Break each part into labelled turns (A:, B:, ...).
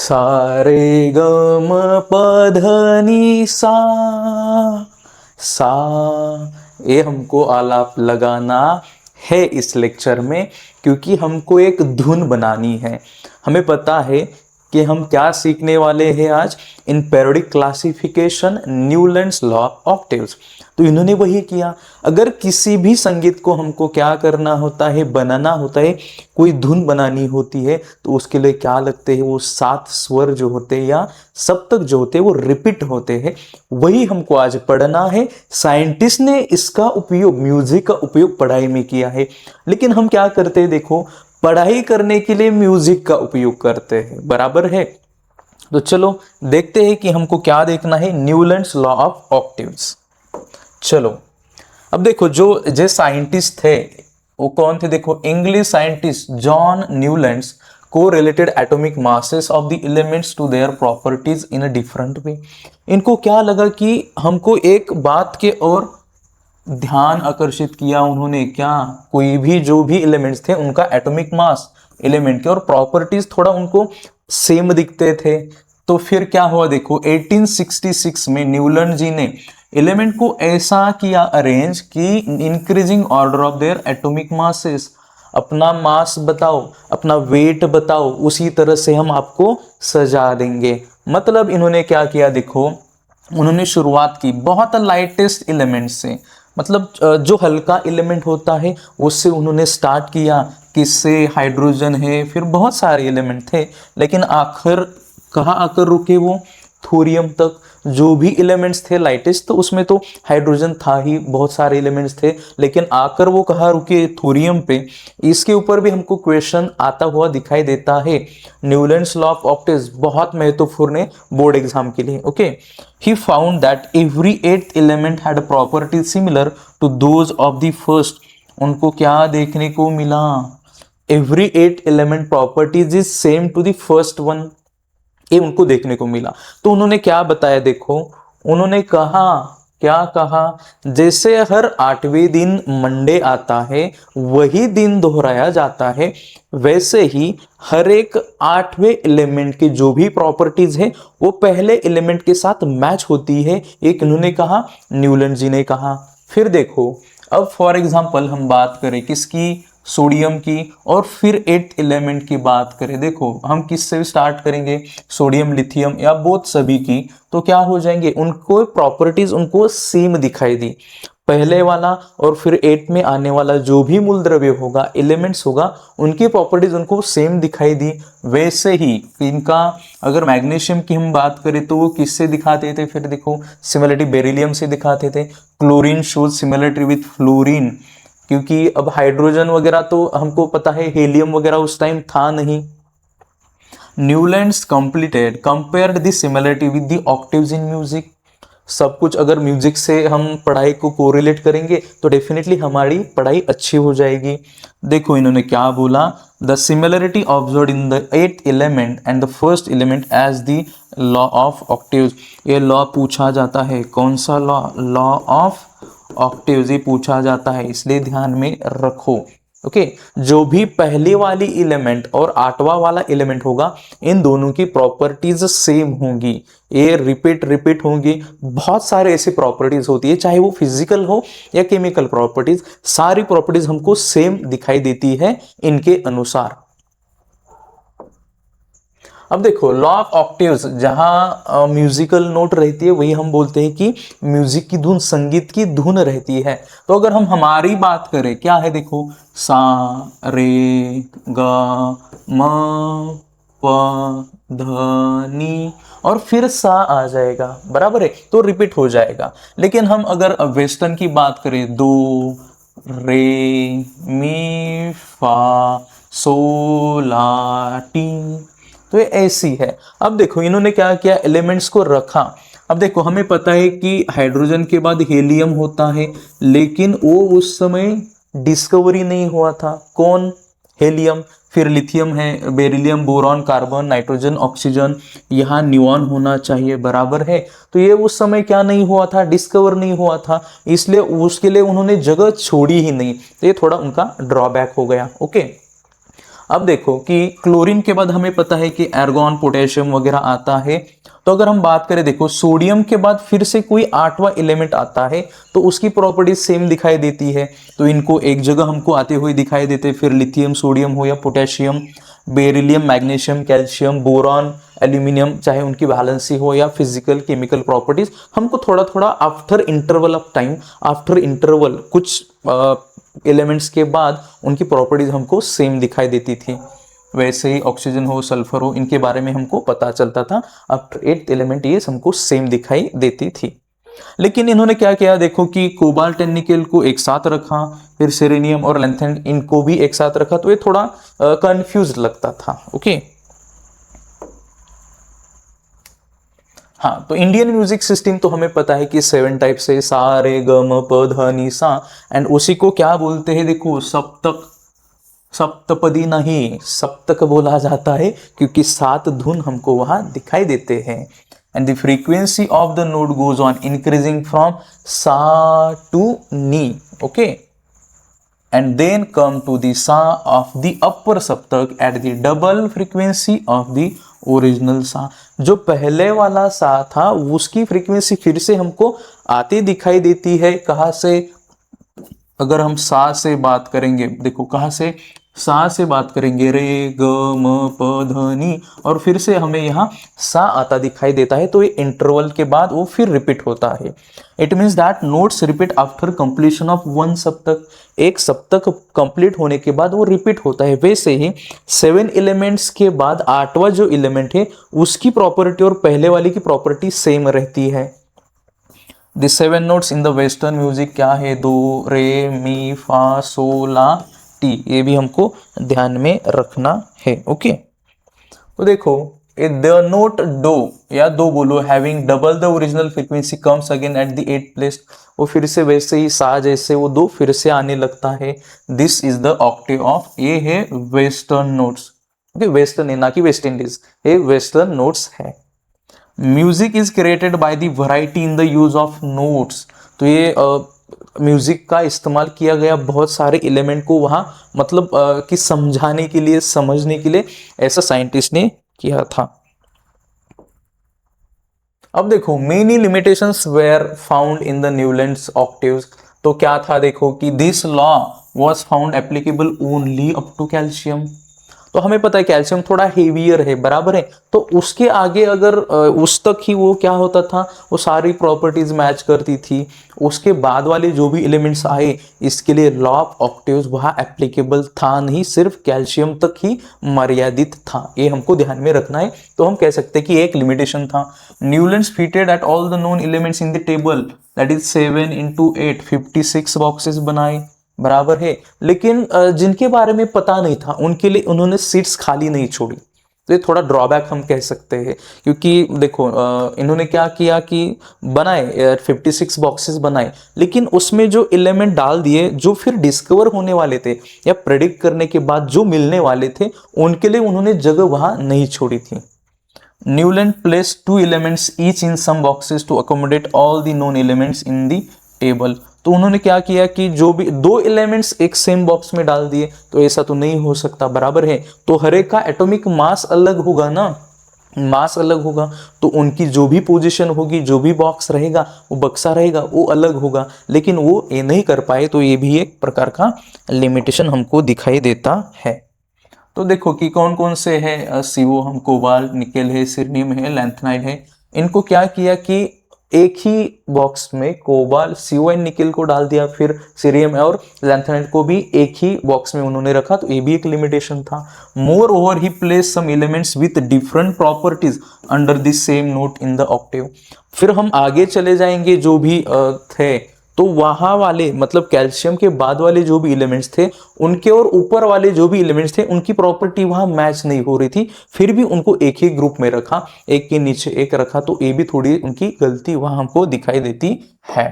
A: सा रे ग म प ध नि सा। सा ये हमको आलाप लगाना है इस लेक्चर में, क्योंकि हमको एक धुन बनानी है। हमें पता है कि हम क्या सीखने वाले हैं आज, इन periodic classification Newlands law octaves. तो इन्होंने वही किया। अगर किसी भी संगीत को हमको क्या करना होता है, बनाना होता है, कोई धुन बनानी होती है, तो उसके लिए क्या लगते हैं, वो 7 स्वर जो होते हैं या सप्तक जो होते हैं वो रिपीट होते हैं। वही हमको आज पढ़ना है। साइंटिस्ट ने इसका उपयोग, म्यूजिक का उपयोग पढ़ाई में किया है, लेकिन हम क्या करते हैं, देखो पढ़ाई करने के लिए म्यूजिक का उपयोग करते हैं, बराबर है। तो चलो देखते हैं कि हमको क्या देखना है, न्यूलैंड्स लॉ ऑफ ऑक्टेव्स। चलो अब देखो, जो साइंटिस्ट थे वो कौन थे, देखो इंग्लिश साइंटिस्ट जॉन न्यूलैंड्स को related atomic masses of the elements to their properties in a different way. इनको क्या लगा कि हमको एक बात के और ध्यान आकर्षित किया उन्होंने, क्या कोई भी जो भी एलिमेंट्स थे उनका एटॉमिक मास एलिमेंट के और प्रॉपर्टीज थोड़ा उनको सेम दिखते थे। तो फिर क्या हुआ, देखो 1866 में न्यूलैंड जी ने एलिमेंट को ऐसा किया अरेंज कि increasing order of their atomic masses, अपना मास बताओ, अपना वेट बताओ, उसी तरह से हम आपको सजा देंगे। मतलब इन्होंने क्या किया, देखो उन्होंने शुरुआत की बहुत लाइटेस्ट एलिमेंट से, मतलब जो हल्का एलिमेंट होता है उससे उन्होंने स्टार्ट किया। किससे, हाइड्रोजन है, फिर बहुत सारे एलिमेंट थे, लेकिन आखिर कहाँ आकर रुके वो, थोरियम तक। जो भी एलिमेंट्स थे लाइटेस्ट, तो उसमें तो हाइड्रोजन था ही, बहुत सारे एलिमेंट्स थे, लेकिन आकर वो कहाँ रुके, थोरियम पे। इसके ऊपर भी हमको क्वेश्चन आता हुआ दिखाई देता है। न्यूलैंड्स लॉ ऑफ ऑक्टेव्स बहुत महत्वपूर्ण है बोर्ड एग्जाम के लिए। Okay, he found that every 8th element had property similar to those of the first. उनको क्या देखने को मिला, every 8 element properties is same to the first one, ये उनको देखने को मिला। तो उन्होंने क्या बताया, देखो उन्होंने कहा, क्या कहा, जैसे हर 8वें दिन मंडे आता है वही दिन दोहराया जाता है, वैसे ही हर एक 8वें एलिमेंट के जो भी प्रॉपर्टीज है वो पहले एलिमेंट के साथ मैच होती है। एक इन्होंने कहा, न्यूलैंड जी ने कहा। फिर देखो, अब फॉर एग्जांपल हम बात करें किसकी, सोडियम की, और फिर 8th एलिमेंट की बात करें, देखो हम किससे स्टार्ट करेंगे, सोडियम लिथियम या बोथ सभी की, तो क्या हो जाएंगे, उनको प्रॉपर्टीज उनको सेम दिखाई दी। पहले वाला और फिर 8 में आने वाला जो भी मूल द्रव्य होगा, एलिमेंट्स होगा, उनकी प्रॉपर्टीज उनको सेम दिखाई दी। वैसे ही इनका, अगर मैग्नीशियम की हम बात करें तो वो किससे दिखाते थे, फिर देखो सिमिलरिटी बेरिलियम से दिखाते थे। Chlorine shows similarity with fluorine, क्योंकि अब हाइड्रोजन वगैरह तो हमको पता है, हेलियम वगैरह उस टाइम था नहीं। Newlands compared the similarity with the octaves in music. सब कुछ अगर म्यूजिक से हम पढ़ाई को कोरिलेट करेंगे तो डेफिनेटली हमारी पढ़ाई अच्छी हो जाएगी। देखो इन्होंने क्या बोला, the similarity observed in the 8th element and the first element as the law of octaves. ये लॉ पूछा जाता है, कौन सा लॉ, लॉ ऑफ ऑक्टेव्स, ये पूछा जाता है, इसलिए ध्यान में रखो। ओके, जो भी पहली वाली एलिमेंट और 8वां वाला एलिमेंट होगा, इन दोनों की प्रॉपर्टीज सेम होंगी, ये रिपीट होंगी। बहुत सारे ऐसी प्रॉपर्टीज होती है, चाहे वो फिजिकल हो या केमिकल प्रॉपर्टीज, सारी प्रॉपर्टीज हमको सेम दिखाई देती है इनके अनुसार। अब देखो, लॉ ऑफ ऑक्टेव्स, जहां म्यूजिकल नोट रहती है वही हम बोलते हैं कि म्यूजिक की धुन, संगीत की धुन रहती है। तो अगर हम हमारी बात करें, क्या है, देखो सा रे ग म प ध नी, और फिर सा आ जाएगा, बराबर है, तो रिपीट हो जाएगा। लेकिन हम अगर वेस्टर्न की बात करें, दो रे मी फा सो ला टी, तो ये ऐसी है। अब देखो इन्होंने क्या किया, एलिमेंट्स को रखा। अब देखो हमें पता है कि हाइड्रोजन के बाद हीलियम होता है, लेकिन वो उस समय डिस्कवरी नहीं हुआ था, कौन, हीलियम। फिर लिथियम है, beryllium, boron, carbon, nitrogen, oxygen, यहाँ न्यूऑन होना चाहिए, बराबर है। तो ये उस समय क्या नहीं हुआ था, डिस्कवर नहीं हुआ था, इसलिए उसके लिए उन्होंने जगह छोड़ी ही नहीं। तो ये थोड़ा उनका ड्रॉबैक हो गया। ओके, अब देखो कि क्लोरीन के बाद हमें पता है कि एर्गॉन, पोटेशियम वगैरह आता है। तो अगर हम बात करें, देखो सोडियम के बाद फिर से कोई आठवां एलिमेंट आता है तो उसकी प्रॉपर्टीज सेम दिखाई देती है। तो इनको एक जगह हमको आते हुए दिखाई देते, फिर लिथियम, सोडियम हो या potassium, beryllium, magnesium, calcium, boron, aluminium, चाहे उनकी वैलेंसी हो या फिजिकल केमिकल प्रॉपर्टीज, हमको थोड़ा थोड़ा after interval of time, after interval कुछ एलिमेंट्स के बाद उनकी प्रॉपर्टीज हमको सेम दिखाई देती थी। वैसे ही ऑक्सीजन हो, सल्फर हो, इनके बारे में हमको पता चलता था। आफ्टर 8th एलिमेंट ये हमको सेम दिखाई देती थी। लेकिन इन्होंने क्या किया, देखो कि कोबाल्ट एंड निकेल को एक साथ रखा, फिर सेरेनियम और लैंथेन इनको भी एक साथ रखा, तो ये थोड़ा कंफ्यूज लगता था। ओके, हाँ, तो इंडियन म्यूजिक सिस्टम तो हमें पता है कि 7 टाइप से, सा रे ग म प ध नि सा, एंड उसी को क्या बोलते हैं, देखो सप्तक। सप्तपदी नहीं, सप्तक बोला जाता है क्योंकि 7 धुन हमको वहां दिखाई देते हैं। And the frequency of the note goes on increasing from sa to ni. Okay, and then come to the sa of the upper saptak at the double frequency of the original सा। जो पहले वाला सा था उसकी फ्रीक्वेंसी फिर से हमको आती दिखाई देती है। कहाँ से, अगर हम सा से बात करेंगे, देखो कहाँ से, सा से बात करेंगे, रे ग म प ध नि, और फिर से हमें यहाँ सा आता दिखाई देता है। तो ये इंटरवल के बाद वो फिर रिपीट होता है। It means that notes repeat after completion of 1 सप्तक। एक सप्तक कंप्लीट होने के बाद वो रिपीट होता है। वैसे ही 7 एलिमेंट्स के बाद 8वां जो एलिमेंट है उसकी प्रॉपर्टी और पहले वाली की प्रॉपर्टी सेम रहती है। The 7 notes in the western music क्या है, दो, रे, मी, फा, सो, ला, टी। ये भी हमको ध्यान में रखना है। ओके, तो देखो द नोट डो या दो बोलो having double the original frequency comes again at the 8th place. वो फिर से वैसे ही सा जैसे वो दो फिर से आने लगता है। This is the Octave of, ये है वेस्टर्न नोट्स। ओके, वेस्टर्न है ना कि वेस्ट इंडीज, ये वेस्टर्न नोट्स है। Music is created by the variety in the use of notes. तो ये म्यूजिक का इस्तेमाल किया गया बहुत सारे एलिमेंट को वहाँ मतलब कि समझाने के लिए, समझने के लिए, ऐसा साइंटिस्ट ने किया था। अब देखो many limitations were found in the Newlands octaves. तो क्या था, देखो कि this law was found applicable only up to calcium. तो हमें पता है कैल्शियम थोड़ा हेवियर है, बराबर है। तो उसके आगे अगर उस तक ही वो क्या होता था, वो सारी प्रॉपर्टीज मैच करती थी। उसके बाद वाले जो भी एलिमेंट्स आए इसके लिए लॉ ऑफ ऑक्टेव्स वहाँ एप्लीकेबल था नहीं, सिर्फ कैल्शियम तक ही मर्यादित था। ये हमको ध्यान में रखना है। तो हम कह सकते हैं कि एक लिमिटेशन था। Newlands fitted at all the known elements in the table, that is 7 into 8, 56 boxes बनाए, बराबर है। लेकिन जिनके बारे में पता नहीं था उनके लिए उन्होंने सीट्स खाली नहीं छोड़ी। तो ये थोड़ा ड्रॉबैक हम कह सकते हैं, क्योंकि देखो इन्होंने क्या किया कि बनाए 56 बॉक्सेस बनाए, लेकिन उसमें जो एलिमेंट डाल दिए जो फिर डिस्कवर होने वाले थे या प्रेडिक्ट करने के बाद जो मिलने वाले थे उनके लिए उन्होंने जगह वहां नहीं छोड़ी थी। Newland placed 2 elements each in some boxes to accommodate all the known elements in the table। तो उन्होंने क्या किया कि जो भी 2 एलिमेंट्स एक सेम बॉक्स में डाल दिए, तो ऐसा तो नहीं हो सकता, बराबर है। तो हर एक का एटॉमिक मास अलग होगा ना, मास अलग होगा, तो उनकी जो भी पोजीशन होगी, जो भी बॉक्स रहेगा, वो बक्सा रहेगा, वो अलग होगा। लेकिन वो ये नहीं कर पाए, तो ये भी एक प्रकार का लिमिटेशन हमको दिखाई देता है। तो देखो कि कौन कौन से है, सीओ हम कोबाल्ट, निकेल है, सिरनियम है, लैंथेनाइड है। इनको क्या किया कि एक ही बॉक्स में कोबाल्ट, सीओ एंड निकेल को डाल दिया, फिर सीरियम और लैंथेनाइड को भी एक ही बॉक्स में उन्होंने रखा। तो ये भी एक लिमिटेशन था। Moreover he place some elements with different properties under the same note in the octave. फिर हम आगे चले जाएंगे, जो भी थे, तो वहां वाले मतलब कैल्शियम के बाद वाले जो भी एलिमेंट्स थे उनके और ऊपर वाले जो भी एलिमेंट्स थे उनकी प्रॉपर्टी वहां मैच नहीं हो रही थी, फिर भी उनको एक ही ग्रुप में रखा, एक के नीचे एक रखा। तो ये भी थोड़ी उनकी गलती वहां हमको दिखाई देती है।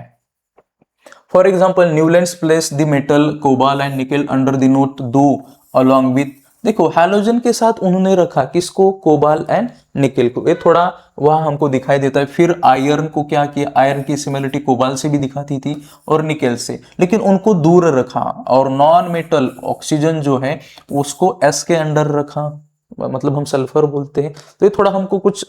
A: For example Newlands place the metal cobalt and nickel under the note दो along with देखो हैलोजन के साथ उन्होंने रखा किसको, कोबाल एंड निकेल को, ये थोड़ा वह हमको दिखाई देता है। फिर आयरन को क्या किया, आयरन की सिमिलरिटी कोबाल से भी दिखाती थी और निकेल से, लेकिन उनको दूर रखा। और नॉन मेटल ऑक्सीजन जो है उसको एस के अंडर रखा, मतलब हम सल्फर बोलते हैं। तो ये थोड़ा हमको कुछ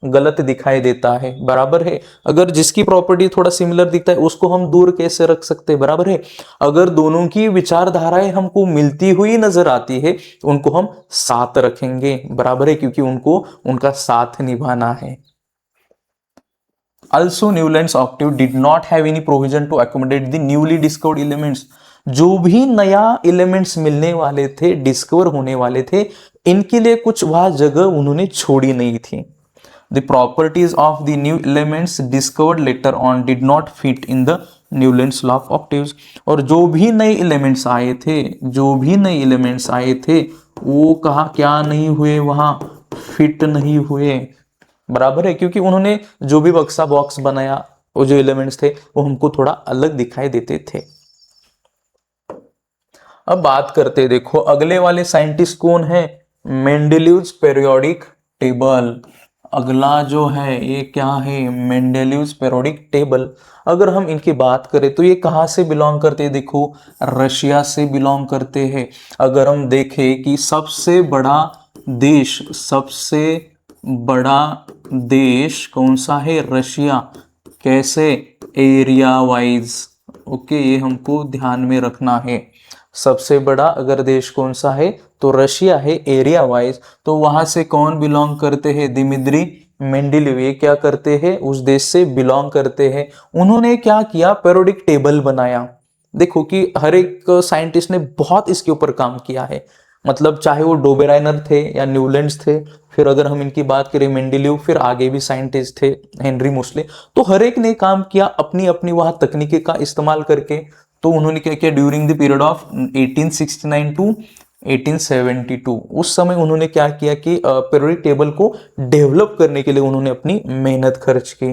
A: गलत दिखाई देता है, बराबर है। अगर जिसकी प्रॉपर्टी थोड़ा सिमिलर दिखता है उसको हम दूर कैसे रख सकते हैं, बराबर है। अगर दोनों की विचारधाराएं हमको मिलती हुई नजर आती है तो उनको हम साथ रखेंगे, बराबर है, क्योंकि उनको उनका साथ निभाना है। Also, Newland's octave did not have any provision to accommodate the newly discovered elements. जो भी नया एलिमेंट्स मिलने वाले थे, डिस्कवर होने वाले थे, इनके लिए कुछ वह जगह उन्होंने छोड़ी नहीं थी। The properties of the new elements discovered later on did not fit in the Newland's law of octaves. और जो भी नए एलिमेंट्स आए थे, जो भी नए एलिमेंट्स आए थे, वो कहा क्या नहीं हुए, वहां फिट नहीं हुए, बराबर है, क्योंकि उन्होंने जो भी बक्सा बॉक्स बनाया, वो जो एलिमेंट्स थे वो हमको थोड़ा अलग दिखाई देते थे। अब बात करते, देखो अगले वाले साइंटिस्ट कौन है, मेंडेलीव्स पीरियोडिक टेबल। अगला जो है ये क्या है, मेंडेलीव्स पीरियोडिक टेबल। अगर हम इनकी बात करें तो ये कहाँ से बिलोंग करते हैं, देखो रशिया से बिलोंग करते हैं। अगर हम देखें कि सबसे बड़ा देश कौन सा है, रशिया। कैसे, एरिया वाइज, ओके, ये हमको ध्यान में रखना है। सबसे बड़ा अगर देश कौन सा है तो रशिया है एरिया वाइज। तो वहां से कौन बिलोंग करते हैं, दिमित्री मेंडेलीव, ये क्या करते हैं, उस देश से बिलोंग करते हैं। उन्होंने क्या किया, पीरियोडिक टेबल बनाया। देखो कि हर एक साइंटिस्ट ने बहुत इसके ऊपर काम किया है, मतलब चाहे वो डोबेराइनर थे या न्यूलैंड्स थे, फिर अगर हम इनकी बात करें मेंडेलीव, फिर आगे भी साइंटिस्ट थे हेनरी मोसले, तो हर एक ने काम किया अपनी अपनी वहां तकनीकी का इस्तेमाल करके। तो उन्होंने क्या किया, during the period of 1869 to 1872, उस समय उन्होंने क्या किया कि पीरियोडिक टेबल को डेवलप करने के लिए उन्होंने अपनी मेहनत खर्च की।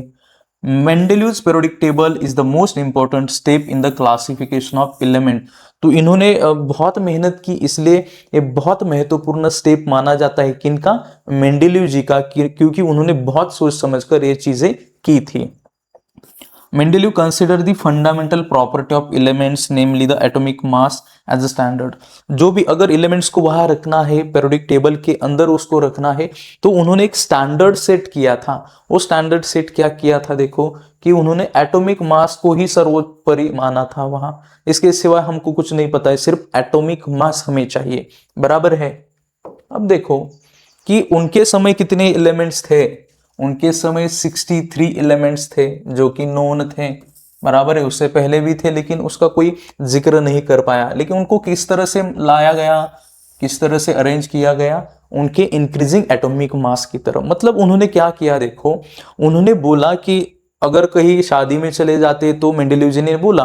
A: Mendeleev's periodic table is the most important step in the classification of element. तो इन्होंने बहुत मेहनत की, इसलिए ये बहुत महत्वपूर्ण स्टेप माना जाता है किनका, मेंडेलीव जी का, क्योंकि उन्होंने बहुत सोच समझकर ये चीजें की थी। Mendeleev considered the fundamental property of elements, namely the atomic mass, as a standard. जो भी अगर एलिमेंट्स को वहां रखना है, पीरियोडिक टेबल के अंदर उसको रखना है, तो उन्होंने एक स्टैंडर्ड सेट किया था। वो स्टैंडर्ड सेट क्या किया था, देखो कि उन्होंने एटॉमिक मास को ही सर्वोपरि माना था वहां। इसके सिवा हमको कुछ नहीं पता है, सिर्फ एटॉमिक मास हमें चाहिए, बराबर है। अब देखो कि उनके समय कितने एलिमेंट्स थे, उनके समय 63 एलिमेंट्स थे जो कि नोन थे, बराबर है। उससे पहले भी थे लेकिन उसका कोई जिक्र नहीं कर पाया। लेकिन उनको किस तरह से लाया गया, किस तरह से अरेंज किया गया, उनके इंक्रीजिंग एटॉमिक मास की तरफ। मतलब उन्होंने क्या किया, देखो उन्होंने बोला कि अगर कहीं शादी में चले जाते तो मेंडेलीव जी ने बोला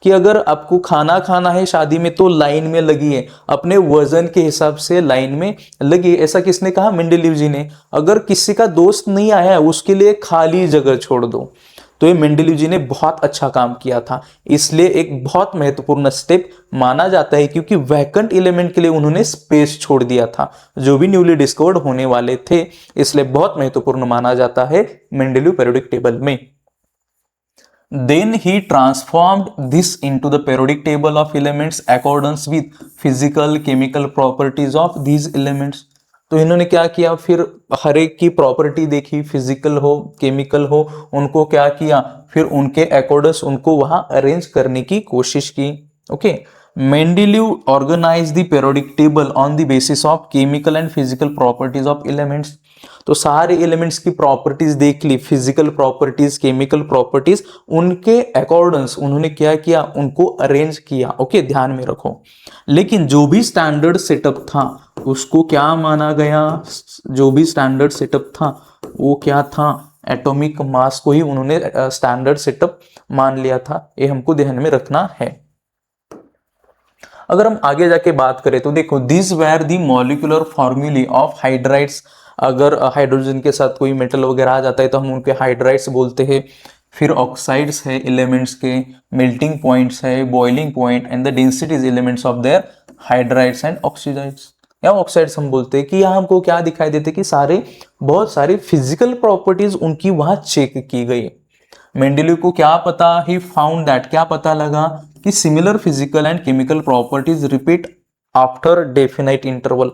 A: कि अगर आपको खाना खाना है शादी में तो लाइन में लगिए, अपने वजन के हिसाब से लाइन में लगिए। ऐसा किसने कहा, मेंडेलीव जी ने। अगर किसी का दोस्त नहीं आया है उसके लिए खाली जगह छोड़ दो। तो ये मेंडेलीव जी ने बहुत अच्छा काम किया था, इसलिए एक बहुत महत्वपूर्ण स्टेप माना जाता है, क्योंकि वैकेंट एलिमेंट के लिए उन्होंने स्पेस छोड़ दिया था जो भी न्यूली डिस्कवर्ड होने वाले थे, इसलिए बहुत महत्वपूर्ण माना जाता है मेंडेलीव पीरियोडिक टेबल में। Then he transformed this into the periodic table of elements accordance with physical chemical properties of these elements. तो इन्होंने क्या किया, फिर हर एक की प्रॉपर्टी देखी, फिजिकल हो केमिकल हो, उनको क्या किया, फिर उनके अकॉर्डिंग उनको वहां अरेंज करने की कोशिश की। Okay, Mendeleev organise the periodic table on the basis of chemical and physical properties of elements. तो सारे एलिमेंट्स की प्रॉपर्टीज देख ली, फिजिकल प्रॉपर्टीज, केमिकल प्रॉपर्टीज, उनके अकॉर्डिंग उन्होंने क्या किया, उनको अरेंज किया। ओके, ध्यान में रखो। लेकिन जो भी स्टैंडर्ड सेटअप था उसको क्या माना गया, जो भी स्टैंडर्ड सेटअप था वो क्या था, एटॉमिक मास को ही उन्होंने स्टैंडर्ड सेटअप मान लिया था। ये हमको ध्यान में रखना है। अगर हम आगे जाके बात करें तो देखो, दिस वेर दी मॉलिक्यूलर फॉर्मूले ऑफ हाइड्राइड्स। अगर हाइड्रोजन के साथ कोई मेटल वगैरह आ जाता है तो हम उनके हाइड्राइड्स बोलते हैं। फिर ऑक्साइड्स है एलिमेंट्स के, मेल्टिंग पॉइंट्स है, boiling point and the densities elements of their hydrides and oxides. या ऑक्साइड्स हम बोलते हैं, कि यहाँ हमको क्या दिखाई देते कि सारे बहुत सारी फिजिकल प्रॉपर्टीज उनकी वहां चेक की गई। मेंडेलीव को क्या पता, ही फाउंड दैट, क्या पता लगा कि similar physical and chemical properties repeat after definite interval.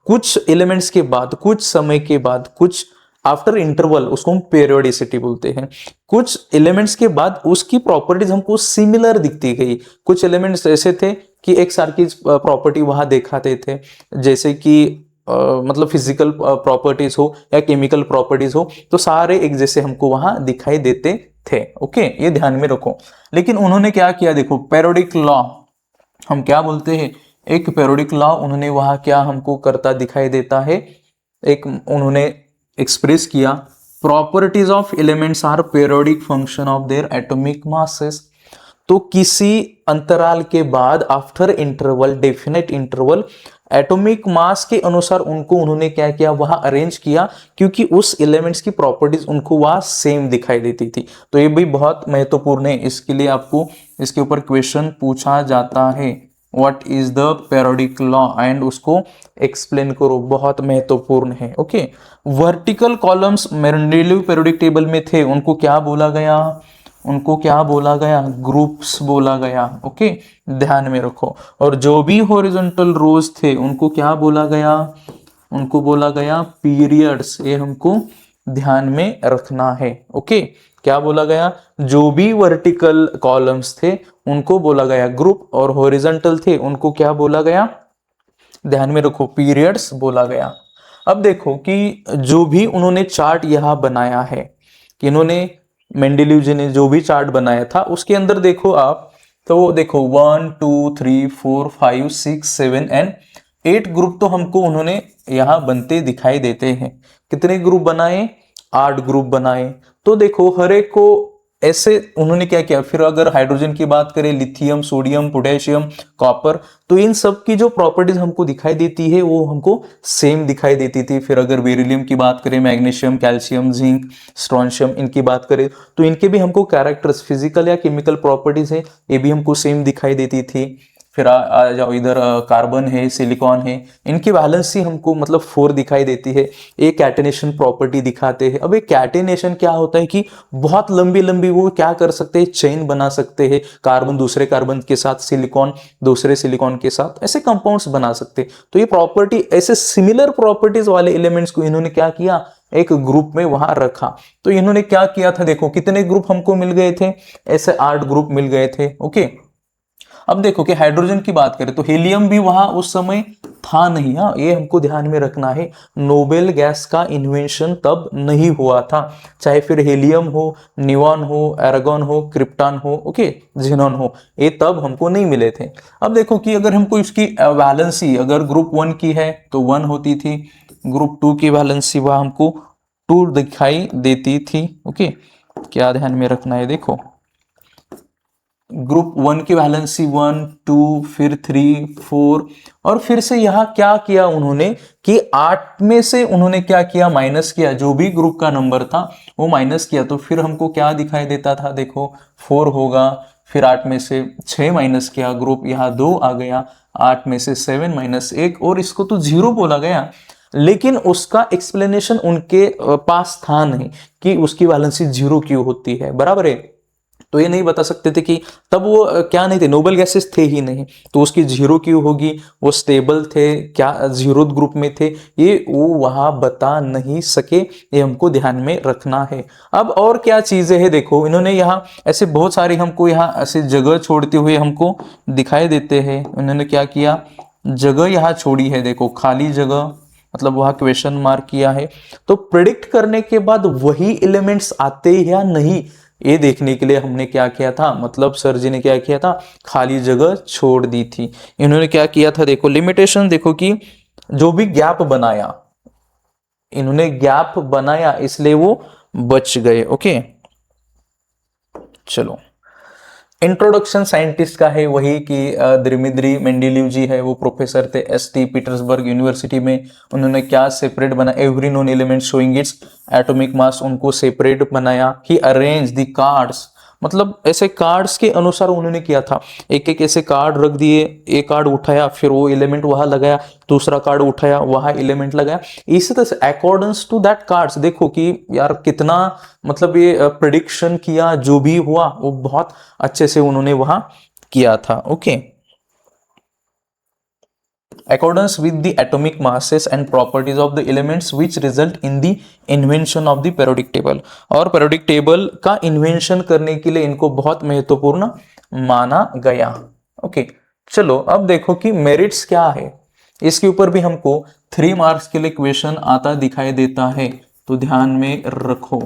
A: कुछ एलिमेंट्स के बाद, कुछ समय के बाद, कुछ आफ्टर इंटरवल, उसको हम पेरियोडिसिटी बोलते हैं, कुछ एलिमेंट्स के बाद उसकी प्रॉपर्टीज हमको सिमिलर दिखती गई। कुछ एलिमेंट्स ऐसे थे कि एक सार की प्रॉपर्टी वहां दिखाते थे, जैसे कि मतलब फिजिकल प्रॉपर्टीज हो या केमिकल प्रॉपर्टीज हो, तो सारे एक जैसे हमको वहां दिखाई देते थे। ओके, ये ध्यान में रखो। लेकिन उन्होंने क्या किया, देखो पेरियोडिक लॉ हम क्या बोलते हैं, एक पेरियोडिक लॉ उन्होंने वहां क्या हमको करता दिखाई देता है, एक उन्होंने एक्सप्रेस किया, properties of elements are periodic function of their atomic masses. तो किसी अंतराल के बाद, after interval, definite interval, atomic mass के अनुसार उनको उन्होंने क्या किया, वहां अरेंज किया, क्योंकि उस एलिमेंट्स की प्रॉपर्टीज उनको वहां सेम दिखाई देती थी। तो ये भी बहुत महत्वपूर्ण है, इसके लिए आपको इसके ऊपर क्वेश्चन पूछा जाता है, what is the periodic law, and उसको एक्सप्लेन करो, बहुत महत्वपूर्ण है। Okay, vertical columns Mendeleev periodic table में थे, उनको क्या बोला गया, उनको क्या बोला गया, ग्रुप्स बोला गया। ओके, ध्यान में रखो। और जो भी हॉरिजॉन्टल रोज थे उनको क्या बोला गया, उनको बोला गया पीरियड्स। ये हमको ध्यान में रखना है। ओके, क्या बोला गया, जो भी वर्टिकल कॉलम्स थे उनको बोला गया ग्रुप, और हॉरिजॉन्टल थे उनको क्या बोला गया, ध्यान में रखो, पीरियड्स बोला गया। अब देखो कि जो भी उन्होंने चार्ट यहां बनाया है, कि इन्होंने मेंडेलीव जी ने जो भी चार्ट बनाया था, उसके अंदर देखो आप, तो देखो 1 2 3 4 5 6 7 एंड 8 ग्रुप तो हमको उन्होंने यहां बनते दिखाई देते हैं। कितने ग्रुप बनाए, 8 ग्रुप बनाए। तो देखो हर एक को ऐसे उन्होंने क्या किया, फिर अगर हाइड्रोजन की बात करें, लिथियम, सोडियम, पोटेशियम, कॉपर, तो इन सब की जो प्रॉपर्टीज हमको दिखाई देती है वो हमको सेम दिखाई देती थी। फिर अगर बेरिलियम की बात करें, मैग्नीशियम, कैल्शियम, जिंक, स्ट्रोंशियम, इनकी बात करें, तो इनके भी हमको कैरेक्टर्स, फिजिकल या केमिकल प्रॉपर्टीज है, ये भी हमको सेम दिखाई देती थी। फिर आ जाओ इधर, कार्बन है, सिलिकॉन है, इनकी वैलेंसी हमको मतलब 4 दिखाई देती है। एक कैटेनेशन प्रॉपर्टी दिखाते हैं। अब एक कैटेनेशन क्या होता है कि बहुत लंबी लंबी वो क्या कर सकते हैं, चेन बना सकते हैं, कार्बन दूसरे कार्बन के साथ, सिलिकॉन दूसरे सिलिकॉन के साथ, ऐसे कंपाउंड्स बना सकते हैं। तो ये प्रॉपर्टी, ऐसे सिमिलर प्रॉपर्टीज वाले एलिमेंट्स को इन्होंने क्या किया, एक ग्रुप में वहां रखा। तो इन्होंने क्या किया था, देखो कितने ग्रुप हमको मिल गए थे, ऐसे 8 ग्रुप मिल गए थे। ओके, अब देखो कि हाइड्रोजन की बात करें तो हीलियम भी वहां उस समय था नहीं। हाँ, ये हमको ध्यान में रखना है, नोबेल गैस का इन्वेंशन तब नहीं हुआ था। चाहे फिर हीलियम हो, नियॉन हो, एरागॉन हो, क्रिप्टॉन हो, ओके, ज़ेनॉन हो, ये तब हमको नहीं मिले थे। अब देखो कि अगर हमको इसकी वैलेंसी अगर ग्रुप 1 की है तो 1 होती थी, ग्रुप 2 की वैलेंसी वह हमको 2 दिखाई देती थी। ओके, क्या ध्यान में रखना है, देखो ग्रुप 1 की वैलेंसी 1 2 फिर 3 4, और फिर से यहां क्या किया उन्होंने कि 8 में से उन्होंने क्या किया, माइनस किया, जो भी ग्रुप का नंबर था वो माइनस किया। तो फिर हमको क्या दिखाई देता था, देखो 4 होगा, फिर 8 में से 6 माइनस किया, ग्रुप यहाँ 2 आ गया, 8 में से 7 माइनस 1, और इसको तो 0 बोला गया। लेकिन उसका एक्सप्लेनेशन उनके पास था नहीं कि उसकी वैलेंसी 0 क्यों होती है, बराबर है। तो ये नहीं बता सकते थे कि तब वो क्या नहीं थे, नोबल गैसेस थे ही नहीं, तो उसकी 0 क्यों होगी, वो स्टेबल थे क्या, 0 ग्रुप में थे, ये वो वहां बता नहीं सके। ये हमको ध्यान में रखना है। अब और क्या चीजें हैं, देखो इन्होंने यहाँ ऐसे बहुत सारी हमको यहाँ ऐसे जगह छोड़ते हुए हमको दिखाई देते हैं। उन्होंने क्या किया, जगह यहाँ छोड़ी है, देखो खाली जगह, मतलब वहां क्वेश्चन मार्क किया है। तो प्रिडिक्ट करने के बाद वही एलिमेंट्स आते या नहीं, ये देखने के लिए हमने क्या किया था, मतलब सर जी ने क्या किया था, खाली जगह छोड़ दी थी। इन्होंने क्या किया था, देखो लिमिटेशन, देखो कि जो भी गैप बनाया, इन्होंने गैप बनाया इसलिए वो बच गए। ओके, चलो इंट्रोडक्शन साइंटिस्ट का है वही कि दिमित्री मेंडेलीव जी है, वो प्रोफेसर थे एसटी पीटर्सबर्ग यूनिवर्सिटी में। उन्होंने क्या सेपरेट बना, every known element showing its atomic mass, उनको सेपरेट बनाया। ही अरेंज द कार्ड्स, मतलब ऐसे कार्ड्स के अनुसार उन्होंने किया था, एक एक ऐसे कार्ड रख दिए, एक कार्ड उठाया फिर वो एलिमेंट वहां लगाया, दूसरा कार्ड उठाया वहां एलिमेंट लगाया, इसी तरह से अकॉर्डेंस टू दैट कार्ड्स। देखो कि यार कितना मतलब ये प्रिडिक्शन किया, जो भी हुआ वो बहुत अच्छे से उन्होंने वहां किया था। Okay, accordance with the atomic masses and properties of the elements which result in the invention of the periodic table। और periodic table का इन्वेंशन करने के लिए इनको बहुत महत्वपूर्ण माना गया। ओके, चलो अब देखो कि मेरिट्स क्या है, इसके ऊपर भी हमको 3 मार्क्स के लिए क्वेश्चन आता दिखाई देता है, तो ध्यान में रखो।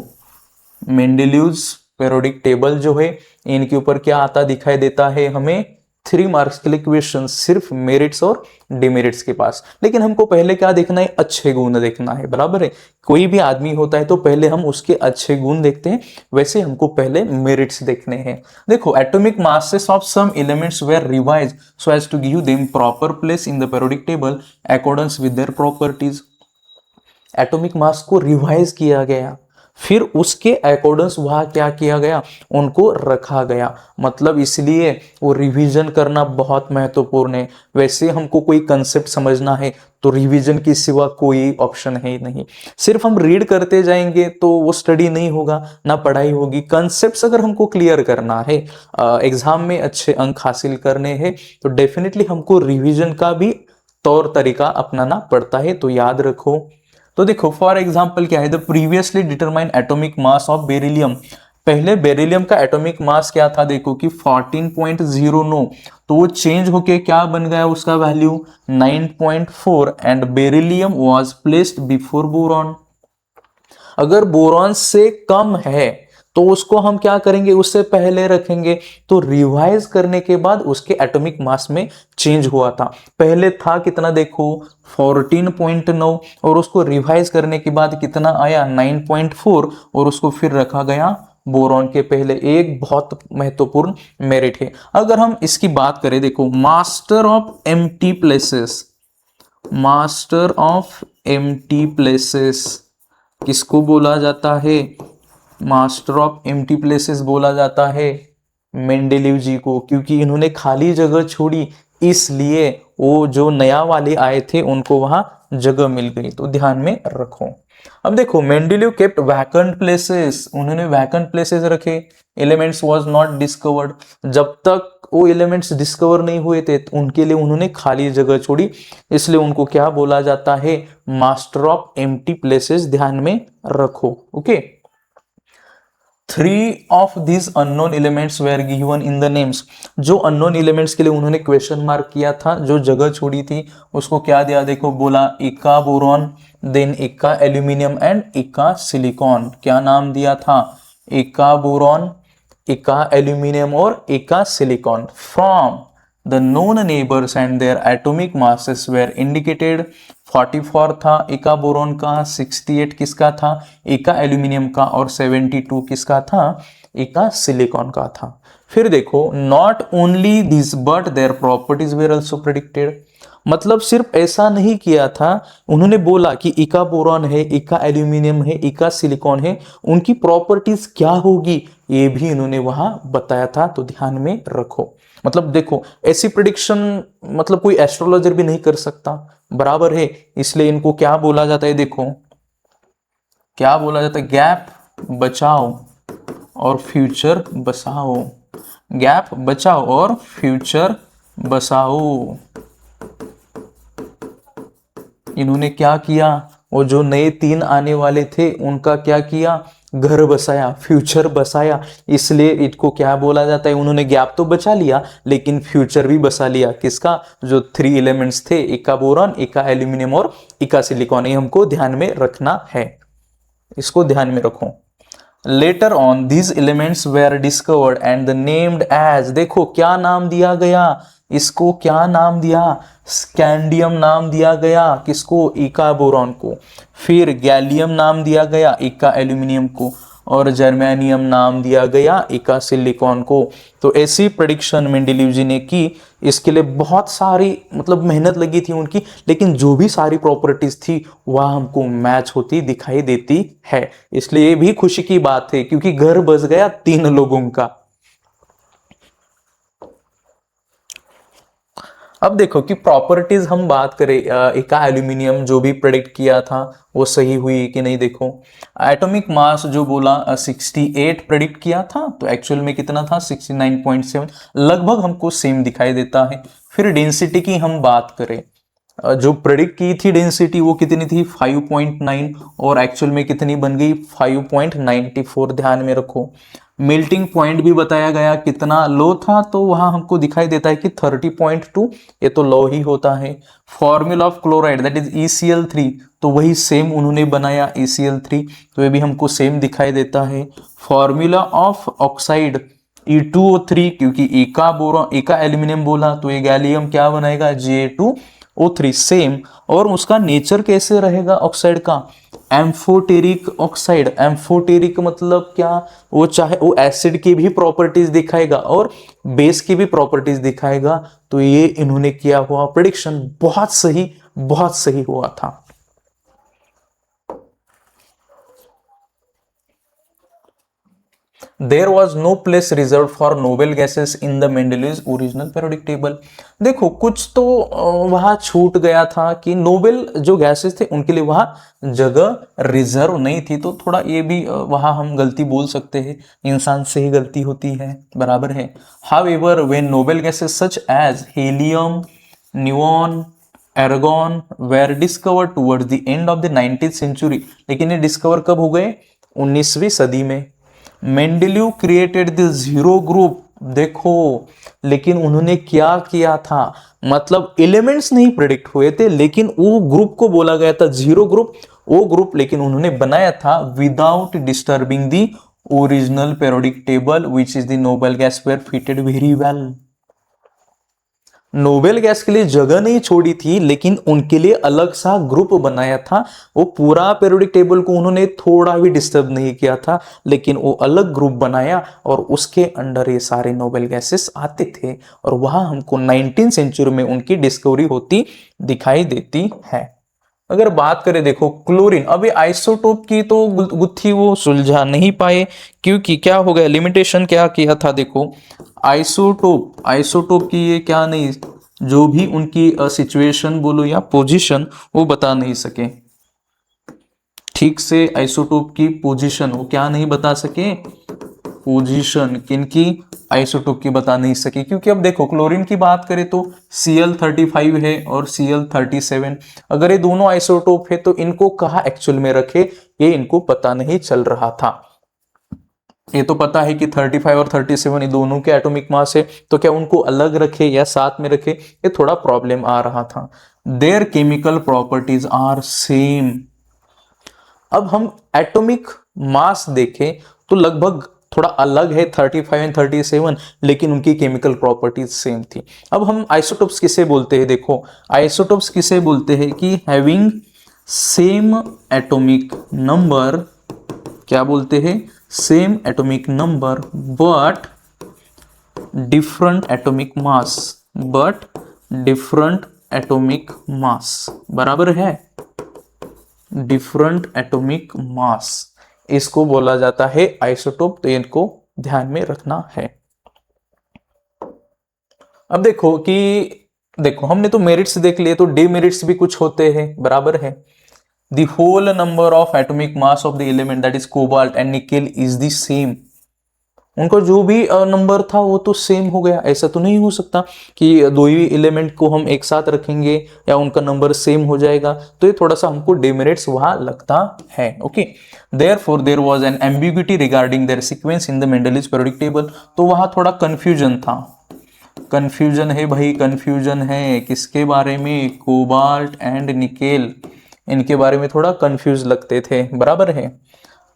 A: मेंडेलीव्स पेरियोडिक टेबल जो है इनके ऊपर क्या आता दिखाई देता है हमें, 3 मार्क्स के लिए क्वेश्चन सिर्फ मेरिट्स और डिमेरिट्स के पास। लेकिन हमको पहले क्या देखना है, अच्छे गुण देखना है, बराबर है। कोई भी आदमी होता है तो पहले हम उसके अच्छे गुण देखते हैं, वैसे हमको पहले मेरिट्स देखने हैं। देखो, atomic masses of some elements were revise so as to give them proper place in the periodic table accordance with their properties. Atomic mass को रिवाइज किया गया, फिर उसके अकॉर्डेंस वहां क्या किया गया, उनको रखा गया। मतलब इसलिए वो रिवीजन करना बहुत महत्वपूर्ण है। वैसे हमको कोई कंसेप्ट समझना है तो रिवीजन के सिवा कोई ऑप्शन है ही नहीं। सिर्फ हम रीड करते जाएंगे तो वो स्टडी नहीं होगा, ना पढ़ाई होगी। कंसेप्ट्स अगर हमको क्लियर करना है, एग्जाम में अच्छे अंक हासिल करने हैं, तो डेफिनेटली हमको रिवीजन का भी तौर तरीका अपनाना पड़ता है, तो याद रखो। तो देखो फॉर एग्जांपल क्या है, the previously determine atomic mass of beryllium. पहले बेरिलियम का एटॉमिक मास क्या था, देखो कि 14.09, तो वो चेंज होके क्या बन गया उसका value 9.4 and beryllium was placed before boron. अगर बोरॉन से कम है तो उसको हम क्या करेंगे, उससे पहले रखेंगे। तो रिवाइज करने के बाद उसके एटॉमिक मास में चेंज हुआ था। पहले था कितना, देखो 14.9, और उसको रिवाइज करने के बाद कितना आया 9.4, और उसको फिर रखा गया बोरॉन के पहले। एक बहुत महत्वपूर्ण मेरिट है। अगर हम इसकी बात करें, देखो master of empty places, master of empty places किसको बोला जाता है, मास्टर ऑफ एम्प्टी प्लेसेस बोला जाता है मेंडेलीव जी को, क्योंकि इन्होंने खाली जगह छोड़ी, इसलिए वो जो नया वाले आए थे उनको वहां जगह मिल गई। तो ध्यान में रखो। अब देखो मेंडेलीव केप्ट वैकेंट प्लेसेस, उन्होंने वैकेंट प्लेसेस रखे। एलिमेंट्स वाज नॉट डिस्कवर्ड, जब तक वो एलिमेंट्स डिस्कवर नहीं हुए थे तो उनके लिए उन्होंने खाली जगह छोड़ी, इसलिए उनको क्या बोला जाता है, मास्टर ऑफ एम्प्टी प्लेसेस। ध्यान में रखो। Okay, 3 of these unknown elements were given in the names। जो अननोन एलिमेंट्स के लिए उन्होंने क्वेश्चन मार्क किया था, जो जगह छोड़ी थी, उसको क्या दिया, देखो बोला इका बोरॉन, देन इका एल्यूमिनियम एंड इका सिलिकॉन। क्या नाम दिया था, इका बोरॉन, इका एल्यूमिनियम और इका silicon. From the known neighbours and their atomic masses were indicated. 44 था इका बोरॉन का, 68 किसका था, इका एल्यूमिनियम का, और 72 किसका था, इका सिलिकॉन का था। फिर देखो not only this but their properties where also predicted. मतलब सिर्फ ऐसा नहीं किया था, उन्होंने बोला कि इका बोरॉन है, इका एल्यूमिनियम है, इका सिलिकॉन है, उनकी प्रॉपर्टीज क्या होगी ये भी इन्होंने वहां बताया था। तो ध्यान में रखो। मतलब देखो ऐसी प्रिडिक्शन मतलब कोई एस्ट्रोलॉजर भी नहीं कर सकता, बराबर है। इसलिए इनको क्या बोला जाता है, देखो क्या बोला जाता है, गैप बचाओ और फ्यूचर बसाओ। गैप बचाओ और फ्यूचर बसाओ। इन्होंने क्या किया, वो जो नए 3 आने वाले थे उनका क्या किया, घर बसाया, फ्यूचर बसाया। इसलिए इनको क्या बोला जाता है, उन्होंने गैप तो बचा लिया लेकिन फ्यूचर भी बसा लिया। किसका, जो 3 एलिमेंट्स थे, इका बोरॉन, इका एल्यूमिनियम और इका सिलिकॉन, ये हमको ध्यान में रखना है, इसको ध्यान में रखो। Later on these elements were discovered and named as. देखो क्या नाम दिया गया, इसको क्या नाम दिया, स्कैंडियम नाम दिया गया, किसको, इका बोरॉन को। फिर गैलियम नाम दिया गया इका एल्यूमिनियम को, और जर्मेनियम नाम दिया गया इका सिलिकॉन को। तो ऐसी प्रेडिक्शन मेंडेलीव जी ने की। इसके लिए बहुत सारी मतलब मेहनत लगी थी उनकी, लेकिन जो भी सारी प्रॉपर्टीज थी वह हमको मैच होती दिखाई देती है। इसलिए ये भी खुशी की बात है क्योंकि घर बस गया 3 लोगों का। अब देखो कि प्रॉपर्टीज हम बात करें, एका एल्यूमिनियम जो भी प्रेडिक्ट किया था वो सही हुई कि नहीं। देखो एटॉमिक मास जो बोला 68 प्रेडिक्ट किया था, तो एक्चुअल में कितना था 69.7, लगभग हमको सेम दिखाई देता है। फिर डेंसिटी की हम बात करें, जो प्रेडिक्ट की थी डेंसिटी वो कितनी थी 5.9, और एक्चुअल में कितनी बन गई 5.94। ध्यान में रखो मेल्टिंग पॉइंट भी बताया गया कितना लो था, तो वहां हमको दिखाई देता है कि 30.2, ये तो लो ही होता है। Formula of chloride that is ECl3, तो वही सेम उन्होंने बनाया ECl3, तो ये भी हमको सेम दिखाई देता है। फॉर्मूला ऑफ ऑक्साइड E2O3, क्योंकि एका बोरा एका एल्यूमिनियम बोला तो ये गैलियम क्या बनाएगा Ja2O3 सेम। और उसका नेचर कैसे रहेगा ऑक्साइड का, एम्फोटेरिक ऑक्साइड। एम्फोटेरिक मतलब क्या, वो चाहे वो एसिड की भी प्रॉपर्टीज दिखाएगा और बेस की भी प्रॉपर्टीज दिखाएगा। तो ये इन्होंने किया हुआ प्रेडिक्शन बहुत सही हुआ था। There was no place reserve for noble gases in the Mendeleev's original periodic table. देखो कुछ तो वहां छूट गया था कि नोबेल जो गैसेस थे उनके लिए वहां जगह रिजर्व नहीं थी, तो थोड़ा ये भी वहां हम गलती बोल सकते हैं, इंसान से ही गलती होती है, बराबर है। However when noble gases such as helium, neon, argon were discovered towards the end of the 19th century, लेकिन ये डिस्कवर कब हो गए 19वीं सदी में। Mendeleev created the zero group, देखो लेकिन उन्होंने क्या किया था, मतलब एलिमेंट्स नहीं प्रेडिक्ट हुए थे लेकिन वो ग्रुप को बोला गया था जीरो ग्रुप, वो ग्रुप लेकिन उन्होंने बनाया था without disturbing the original periodic table which is the noble gas were fitted very well. Noble gas के लिए जगह नहीं छोड़ी थी लेकिन उनके लिए अलग सा ग्रुप बनाया था। वो पूरा पेरियोडिक टेबल को उन्होंने थोड़ा भी डिस्टर्ब नहीं किया था, लेकिन वो अलग ग्रुप बनाया और उसके अंडर ये सारे नोबेल गैसेस आते थे, और वहां हमको 19th सेंचुरी में उनकी डिस्कवरी होती दिखाई देती है। अगर बात करें देखो क्लोरीन, अब ये आइसोटोप की तो गुत्थी वो सुलझा नहीं पाए, क्योंकि क्या हो गया, लिमिटेशन क्या किया था। देखो आइसोटोप की ये क्या नहीं, जो भी उनकी सिचुएशन बोलो या पोजीशन वो बता नहीं सके ठीक से। आइसोटोप की पोजीशन वो क्या नहीं बता सके, पोजीशन किनकी, आइसोटोप की बता नहीं सके। क्योंकि अब देखो क्लोरीन की बात करें तो Cl35 है और Cl37, अगर ये दोनों आइसोटोप है तो इनको कहाँ एक्चुअल में रखे ये इनको पता नहीं चल रहा था। ये तो पता है कि 35 और 37 ये दोनों के एटॉमिक मास है, तो क्या उनको अलग रखे या साथ में रखे, ये थोड़ा प्रॉब्लम आ रहा था। Their chemical properties are same. अब हम एटॉमिक मास देखें तो लगभग थोड़ा अलग है 35 एंड 37, लेकिन उनकी केमिकल प्रॉपर्टीज सेम थी। अब हम आइसोटोप्स किसे बोलते हैं, देखो आइसोटोप्स किसे बोलते हैं कि हैविंग सेम एटॉमिक नंबर, क्या बोलते हैं, same atomic number but different atomic मास, बराबर है, डिफरेंट एटॉमिक मास, इसको बोला जाता है आइसोटोप, तो इनको ध्यान में रखना है। अब देखो हमने तो मेरिट्स देख लिए, तो डिमेरिट्स भी कुछ होते हैं, बराबर है। The whole number of atomic mass of the element that is cobalt and nickel is the same। उनका जो भी नंबर था वो तो सेम हो गया। ऐसा तो नहीं हो सकता कि दो ही एलिमेंट को हम एक साथ रखेंगे या उनका नंबर सेम हो जाएगा, तो ये थोड़ा सा हमको डिमेरिट्स वहां लगता है। Okay, therefore there was an ambiguity regarding their sequence in the Mendeleev's periodic table। तो वहां थोड़ा कंफ्यूजन था, कंफ्यूजन है भाई, कंफ्यूजन है किसके बारे में, कोबाल्ट एंड निकेल, इनके बारे में थोड़ा कंफ्यूज लगते थे, बराबर है।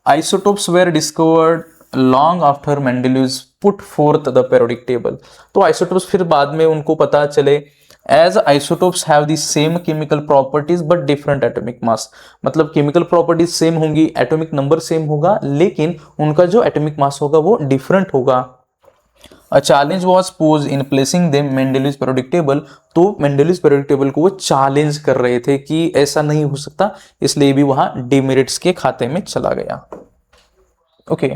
A: Isotopes were discovered long after Mendeleev's put forth the periodic table. तो आइसोटोप्स फिर बाद में उनको पता चले, as isotopes have the same chemical properties but different atomic mass, मतलब केमिकल प्रॉपर्टीज सेम होंगी, एटॉमिक नंबर सेम होगा, लेकिन उनका जो एटॉमिक मास होगा वो डिफरेंट होगा। A challenge was posed in placing them Mendeleev's periodic table। तो Mendeleev's periodic table को वो चैलेंज कर रहे थे कि ऐसा नहीं हो सकता, इसलिए भी वहां डिमेरिट्स के खाते में चला गया। ओके,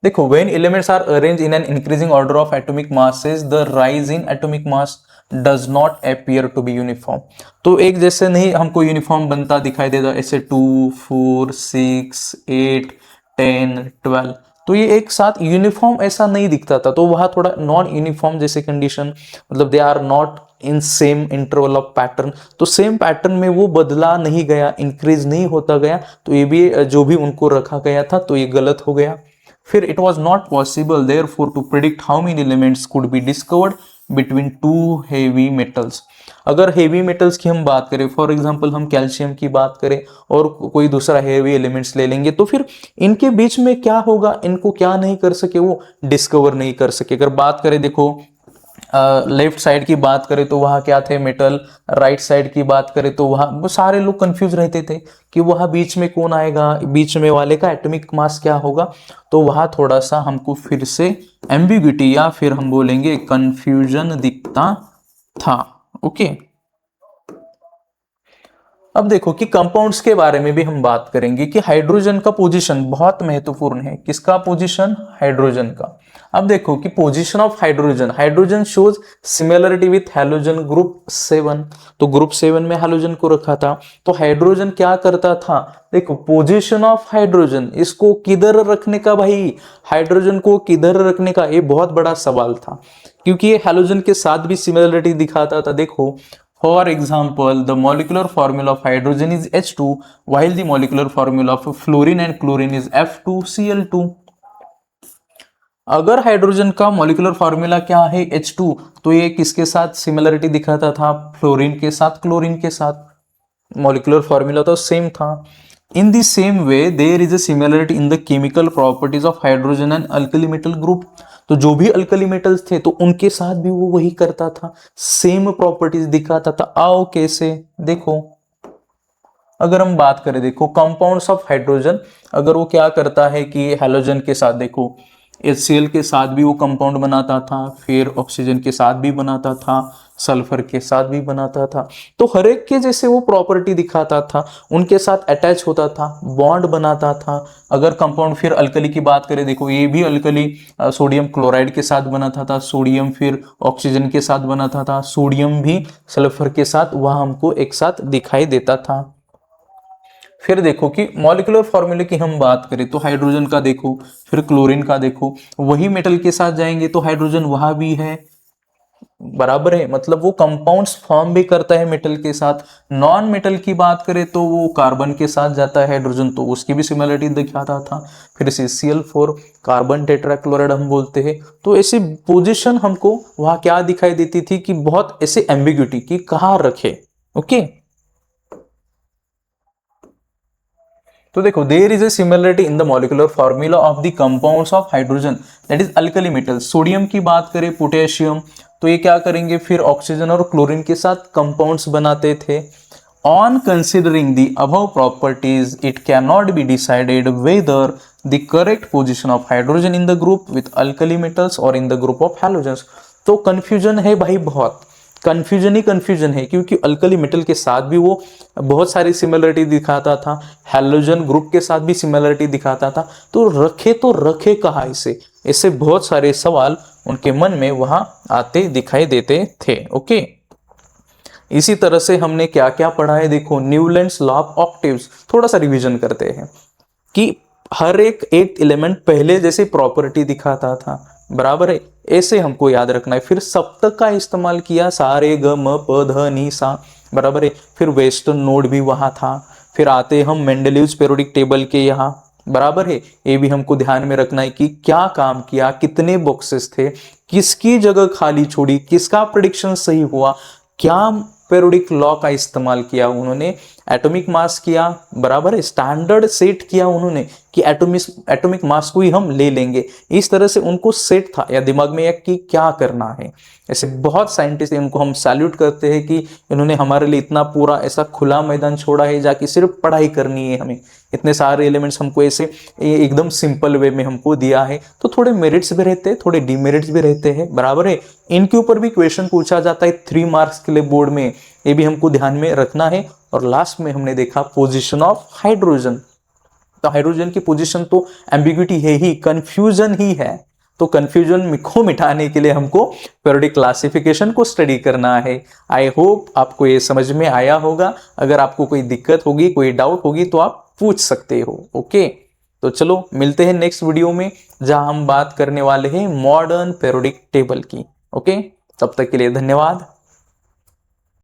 A: देखो when elements are arranged in an increasing order of atomic masses the rise in atomic mass does not appear to be uniform। तो एक जैसे नहीं हमको यूनिफॉर्म बनता दिखाई देता, ऐसे 2 4 6 8 10 12, तो ये एक साथ यूनिफॉर्म ऐसा नहीं दिखता था, तो वहाँ थोड़ा नॉन यूनिफॉर्म जैसे कंडीशन, मतलब they are not in same interval of pattern, तो सेम पैटर्न में वो बदला नहीं गया, इंक्रीज नहीं होता गया, तो ये भी जो भी उनको रखा गया था तो ये गलत हो गया। फिर it was not possible therefore to predict how many elements could be discovered between two heavy metals. अगर हेवी मेटल्स की हम बात करें, फॉर एग्जांपल हम कैल्शियम की बात करें और कोई दूसरा हेवी एलिमेंट्स ले लेंगे, तो फिर इनके बीच में क्या होगा, इनको क्या नहीं कर सके, वो डिस्कवर नहीं कर सके। अगर बात करें देखो लेफ्ट साइड की बात करें तो वहाँ क्या थे मेटल, राइट साइड की बात करें तो वहाँ वो सारे लोग कंफ्यूज रहते थे कि वहाँ बीच में कौन आएगा, बीच में वाले का एटॉमिक मास क्या होगा, तो वहाँ थोड़ा सा हमको फिर से एम्बिग्यूटी या फिर हम बोलेंगे कंफ्यूजन दिखता था। ओके, अब देखो कि कंपाउंड्स के बारे में भी हम बात करेंगे कि हाइड्रोजन का पोजीशन बहुत महत्वपूर्ण है। किसका पोजीशन? हाइड्रोजन का। अब देखो कि position of hydrogen, hydrogen shows similarity with halogen group 7, तो ग्रुप 7 में हैलोजन को रखा था, तो हाइड्रोजन क्या करता था, देखो पोजीशन ऑफ हाइड्रोजन, इसको किधर रखने का भाई, हाइड्रोजन को किधर रखने का, ये बहुत बड़ा सवाल था, क्योंकि ये हैलोजन के साथ भी सिमिलरिटी दिखाता था। देखो for example, the molecular formula of hydrogen is H2 while the molecular formula of fluorine and chlorine is F2Cl2। अगर हाइड्रोजन का मॉलिक्यूलर फॉर्मूला क्या है H2, तो ये किसके साथ सिमिलरिटी दिखाता था, फ्लोरीन के साथ, क्लोरीन के साथ, मॉलिक्यूलर फॉर्मूला तो सेम था। In the same way there is a similarity in the chemical properties of hydrogen and alkali metal group, तो जो भी अल्कली मेटल्स थे तो उनके साथ भी वो वही करता था, सेम प्रॉपर्टीज दिखाता था। आओ कैसे, देखो अगर हम बात करें, देखो कंपाउंड्स ऑफ हाइड्रोजन, अगर वो क्या करता है कि हैलोजन के साथ, देखो HCl के साथ भी वो कंपाउंड बनाता था, फिर ऑक्सीजन के साथ भी बनाता था, सल्फर के साथ भी बनाता था, तो हर एक के जैसे वो प्रॉपर्टी दिखाता था, उनके साथ अटैच होता था, बॉन्ड बनाता था। अगर कंपाउंड फिर अल्कली की बात करें, देखो ये भी अल्कली सोडियम क्लोराइड के साथ बनाता था, सोडियम फिर ऑक्सीजन के साथ बनाता था, सोडियम भी सल्फर के साथ वह हमको एक साथ दिखाई देता था। फिर देखो कि मॉलिक्यूलर फॉर्मूले की हम बात करें तो हाइड्रोजन का देखो, फिर क्लोरीन का देखो, वही मेटल के साथ जाएंगे तो हाइड्रोजन वहां भी है, बराबर है, मतलब वो कंपाउंड्स फॉर्म भी करता है मेटल के साथ। नॉन मेटल की बात करें तो वो कार्बन के साथ जाता है हाइड्रोजन, तो उसकी भी सिमिलरिटी दिखाता था। फिर CCl4 कार्बन टेट्राक्लोराइड हम बोलते हैं, तो ऐसी पोजीशन हमको वहां क्या दिखाई देती थी कि बहुत ऐसे एम्बिग्यूटी की कहाँ रखे। ओके, तो देखो there is a similarity in the molecular formula of the compounds of hydrogen that is alkali metal. Sodium की बात करें, पोटेशियम, तो ये क्या करेंगे, फिर ऑक्सीजन और क्लोरीन के साथ कंपाउंड्स बनाते थे। On considering the above properties it can not be decided whether the correct position of hydrogen in the group with alkali metals और in the group of halogens. तो कंफ्यूजन है भाई, बहुत कंफ्यूजन ही confusion है, क्योंकि alkali metal के साथ भी वो बहुत सारी सिमिलरिटी दिखाता था, हैलोजन ग्रुप के साथ भी सिमिलरिटी दिखाता था, तो रखे कहाँ इसे, ऐसे बहुत सारे सवाल उनके मन में वहां आते दिखाई देते थे। ओके, इसी तरह से हमने क्या क्या पढ़ा है, देखो न्यूलैंड्स लॉ ऑफ ऑक्टेव्स, थोड़ा सा रिवीजन करते हैं कि हर एक एलिमेंट पहले जैसे प्रॉपर्टी दिखाता था, बराबर है, ऐसे हमको याद रखना है। फिर सप्तक का इस्तेमाल किया, सा रे ग म प ध नि सा, बराबर है। फिर वेस्टर्न नोड भी वहां था। फिर आते हम मेंडलीव्स पीरियोडिक टेबल के यहाँ, बराबर है, ये भी हमको ध्यान में रखना है कि क्या काम किया, कितने बॉक्सेस थे, किसकी जगह खाली छोड़ी, किसका प्रेडिक्शन सही हुआ, क्या पीरियोडिक लॉ का इस्तेमाल किया उन्होंने, एटॉमिक मास किया, बराबर है, स्टैंडर्ड सेट किया उन्होंने कि एटॉमिक मास को ही हम ले लेंगे, इस तरह से उनको सेट था या दिमाग में कि क्या करना है। ऐसे बहुत साइंटिस्ट हैं, उनको हम सैल्यूट करते हैं कि इन्होंने हमारे लिए इतना पूरा ऐसा खुला मैदान छोड़ा है, जाके सिर्फ पढ़ाई करनी है हमें, इतने सारे एलिमेंट्स हमको ऐसे एकदम सिंपल वे में हमको दिया है। तो थोड़े मेरिट्स भी रहते हैं, थोड़े डिमेरिट्स भी रहते हैं, बराबर है। इनके ऊपर भी क्वेश्चन पूछा जाता है 3 मार्क्स के लिए बोर्ड में, ये भी हमको ध्यान में रखना है। और लास्ट में हमने देखा पोजीशन ऑफ हाइड्रोजन, तो हाइड्रोजन की पोजीशन तो एम्बिग्युइटी है ही, कंफ्यूजन ही है। तो कंफ्यूजन को मिटाने के लिए हमको पीरियोडिक क्लासिफिकेशन को स्टडी करना है। आई होप आपको ये समझ में आया होगा। अगर आपको कोई दिक्कत होगी, कोई डाउट होगी तो आप पूछ सकते हो। ओके, तो चलो मिलते हैं नेक्स्ट वीडियो में, जहां हम बात करने वाले हैं मॉडर्न पीरियोडिक टेबल की। ओके, तब तक के लिए धन्यवाद।